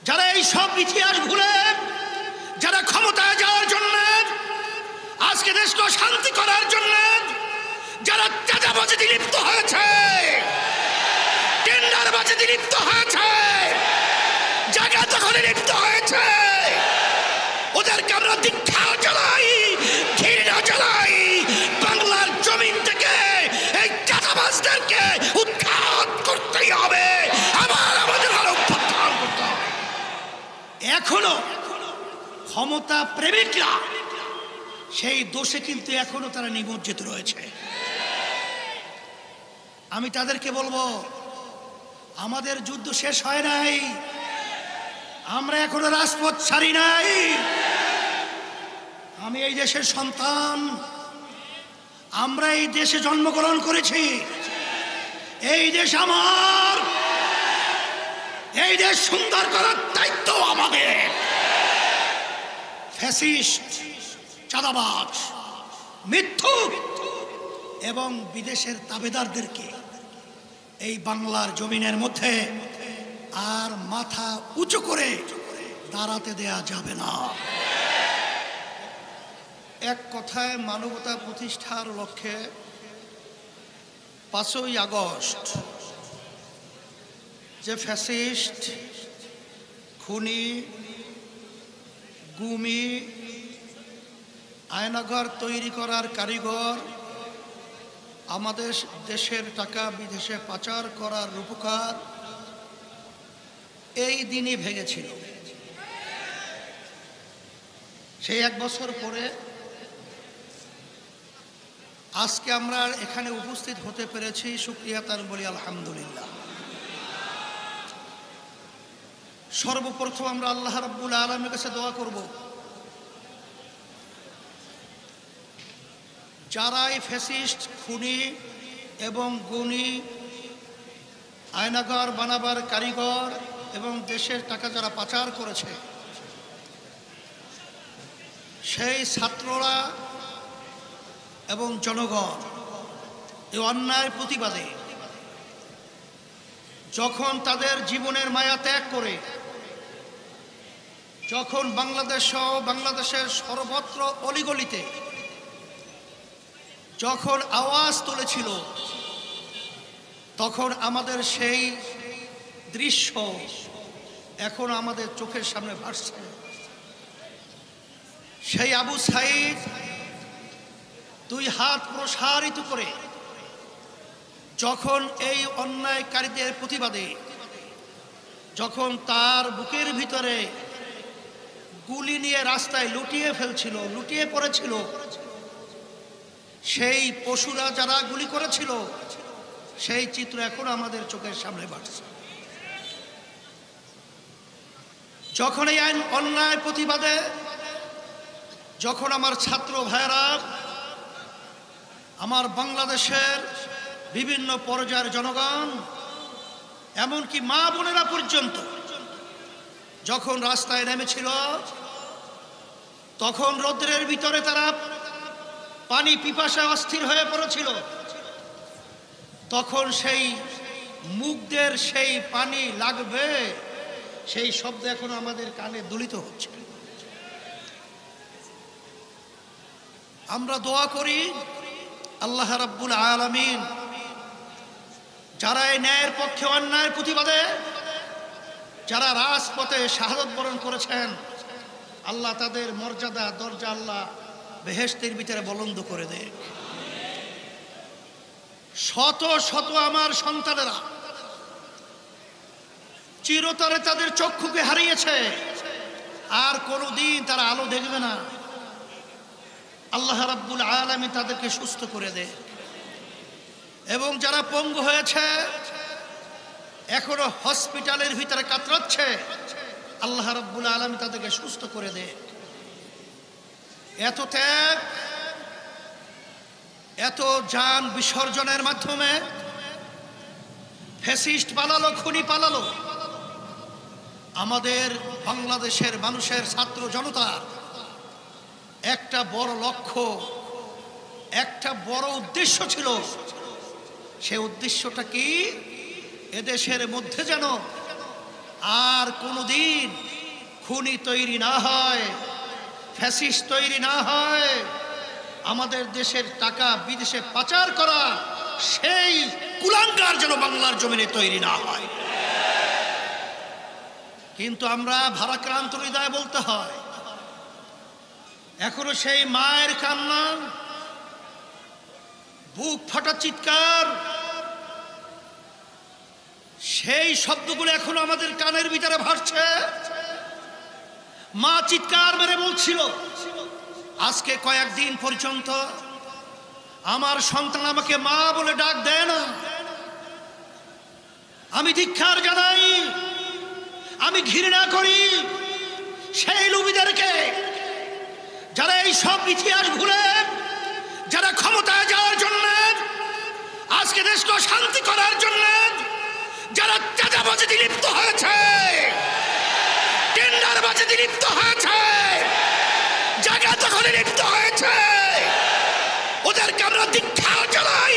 যারা এই সব ইতিহাস ভুলে যারা ক্ষমতায় যাওয়ার জন্য, আজকে দেশকে শান্তি করার জন্য যারা চাঁদাবাজিতে লিপ্ত হয়েছে, টেন্ডারবাজিতে লিপ্ত হয়েছে, জায়গা দখলে লিপ্ত হয়েছে, ওদেরকে আমরা দীক্ষা জানাই, ঘৃণা জানাই। বাংলার জমিন থেকে এই চাঁদাবাজদেরকে উৎখাত করতেই হবে, আমাদের আরো উত্থান করতে হবে। এখনো ক্ষমতা প্রেমিকরা সেই দোষে কিন্তু এখনো তারা নিমজ্জিত রয়েছে। আমি তাদেরকে বলবো, আমাদের যুদ্ধ শেষ হয় নাই, আমরা এখনো রাজপথ ছাড়ি নাই। আমি এই দেশের সন্তান, আমরা এই দেশে জন্মগ্রহণ করেছি, এই দেশ আমার, এই দেশ সুন্দর করার দায়িত্ব আমাদের। ফ্যাসিস্ট, চাঁদাবাজ, মিথ্যুক এবং বিদেশের তাবেদারদেরকে এই বাংলার জমিনের মধ্যে আর মাথা উঁচু করে দাঁড়াতে দেয়া যাবে না। এক কথায় মানবতা প্রতিষ্ঠার লক্ষ্যে 5ই আগস্ট যে ফ্যাসিস্ট, খুনি, গুমি, আয়নাঘর তৈরি করার কারিগর, আমাদের দেশের টাকা বিদেশে পাচার করার রূপকার, এই দিনই ভেঙেছিল। সেই 1 বছর পরে আজকে আমরা এখানে উপস্থিত হতে পেরেছি, শুকরিয়া তার বলি আলহামদুলিল্লাহ। সর্বপ্রথম আমরা আল্লাহ রাব্বুল আলামিনের কাছে দোয়া করব, যারা এই ফ্যাসিস্ট, খুনি এবং গুণী, আয়নাঘর বানাবার কারিগর এবং দেশের টাকা যারা পাচার করেছে, সেই ছাত্ররা এবং জনগণ এই অন্যায়ের প্রতিবাদে যখন তাদের জীবনের মায়া ত্যাগ করে, যখন বাংলাদেশ সহ বাংলাদেশের সর্বত্র অলিগলিতে যখন আওয়াজ তুলেছিল, তখন আমাদের সেই দৃশ্য এখন আমাদের চোখের সামনে ভাসছে। সেই আবু সাঈদ 2 হাত প্রসারিত করে যখন এই অন্যায়কারীদের প্রতিবাদে যখন তার বুকের ভিতরে গুলি নিয়ে রাস্তায় লুটিয়ে পড়েছিল, সেই পশুরা যারা গুলি করেছিল, সেই চিত্র এখন আমাদের চোখের সামনে ভাসছে। যখন এই আইন অন্যায় প্রতিবাদে যখন আমার ছাত্র ভাইরা, আমার বাংলাদেশের বিভিন্ন পর্যায়ের জনগণ, এমনকি মা বোনেরা পর্যন্ত যখন রাস্তায় নেমেছিল, তখন রৌদ্রের ভিতরে তারা পানি পিপাসায় অস্থির হয়ে পড়েছিল, তখন সেই মুখদের সেই পানি লাগবে সেই শব্দ এখন আমাদের কানে দুলিত হচ্ছে। আমরা দোয়া করি আল্লাহ রাব্বুল আলামিন যারা এই ন্যায়ের পক্ষে অন্যায়ের প্রতিবাদে যারা রাজপথে শাহাদত বরণ করেছেন, আল্লাহ তাদের মর্যাদা দরজা আল্লাহ বেহেশতের ভিতরে বুলন্দ করে দেয়। শত শত আমার সন্তানেরা চিরতরে তাদের চক্ষুকে হারিয়েছে, আর কোনোদিন তারা আলো দেখবে না। আল্লাহ রাব্বুল আলামিন তাদেরকে সুস্থ করে দেয়, এবং যারা পঙ্গু হয়েছে এখনো হসপিটালের ভিতরে কাতরাচ্ছে, আল্লাহ রাব্বুল আলামিন তাদেরকে সুস্থ করে দেয়। এত ত্যাগ, এত জান বিসর্জনের মাধ্যমে ফ্যাসিস্ট পালালো, খুনি পালালো, আমাদের বাংলাদেশের মানুষের ছাত্র জনতার একটা বড় লক্ষ্য, একটা বড় উদ্দেশ্য ছিল। সে উদ্দেশ্যটা কি? এদেশের মধ্যে যেন আর কোনোদিন খুনি তৈরি না হয়, ফ্যাসিস্ট তৈরি না হয়, আমাদের দেশের টাকা বিদেশে পাচার করা সেই কুলাঙ্গার যেন বাংলার জমিনে তৈরি না হয়। কিন্তু আমরা ভারাক্রান্ত হৃদয়ে বলতে হয়, এখনো সেই মায়ের কান্না, বুক ফাটা চিৎকার, সেই শব্দগুলো এখনো আমাদের কানের ভিতরে ভাসছে। মা চিৎকার মেরে বলছিল, আজকে কয়েকদিন পর্যন্ত আমার সন্তান আমাকে মা বলে ডাক দেয় না। আমি ধিক্কার জানাই, আমি ঘৃণা করি সেই লোভীদেরকে, যারা এই সব ইতিহাস ভুলে, যারা ক্ষমতায় যাওয়ার জন্য, আজকে দেশকে শান্তি করার জন্য যারা চাঁদাবাজিতে লিপ্ত হয়েছে, টেন্ডারবাজিতে লিপ্ত হয়েছে, জায়গা দখলে লিপ্ত হয়েছে, ওদেরকে আমরা ধিক্কার জানাই।